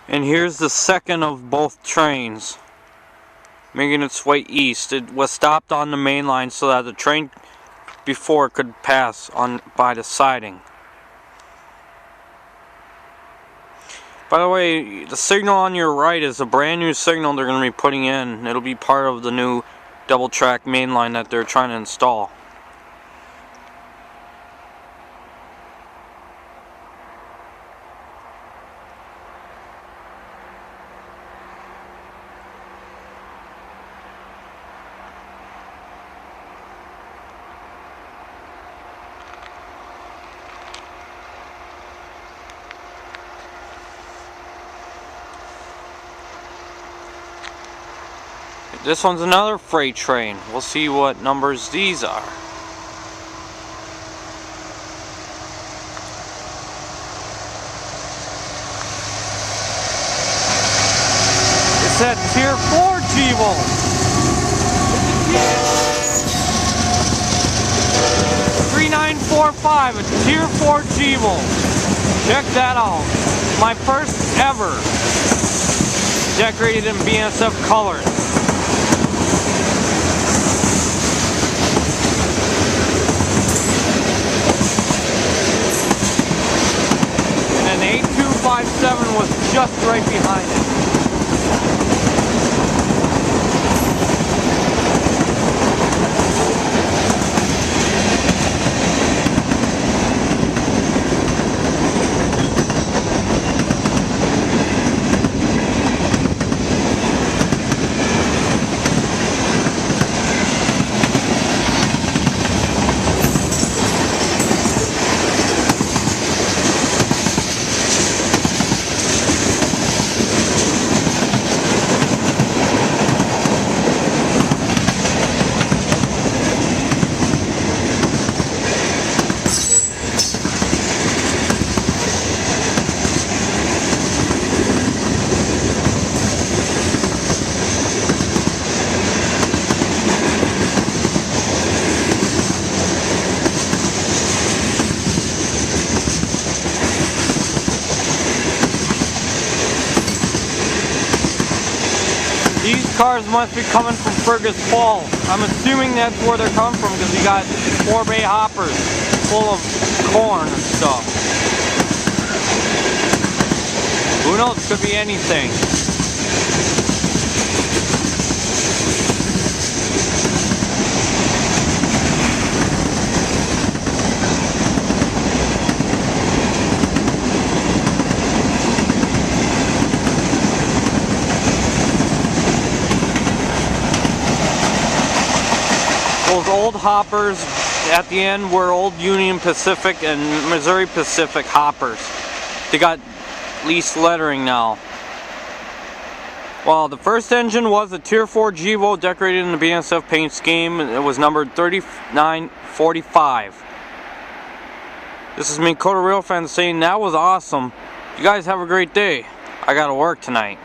And here's the second of both trains making its way east. It was stopped on the main line so that the train before could pass on by the siding. By the way, the signal on your right is a brand new signal they're going to be putting in. It'll be part of the new double track main line that they're trying to install. This one's another freight train. We'll see what numbers these are. It's that Tier 4 Jevo. 3945, a Tier 4 Jevo. Check that out. My first ever decorated in BNSF colors. And an 8257 was just right behind it. These cars must be coming from Fergus Falls. I'm assuming that's where they're coming from because you got 4-bay hoppers full of corn and stuff. Who knows? Could be anything. Those old hoppers at the end were old Union Pacific and Missouri Pacific hoppers. They got leased lettering now. Well, the first engine was a Tier 4 Jevo decorated in the BNSF paint scheme. It was numbered 3945. This is me, Coda Real Fan, saying that was awesome. You guys have a great day. I gotta work tonight.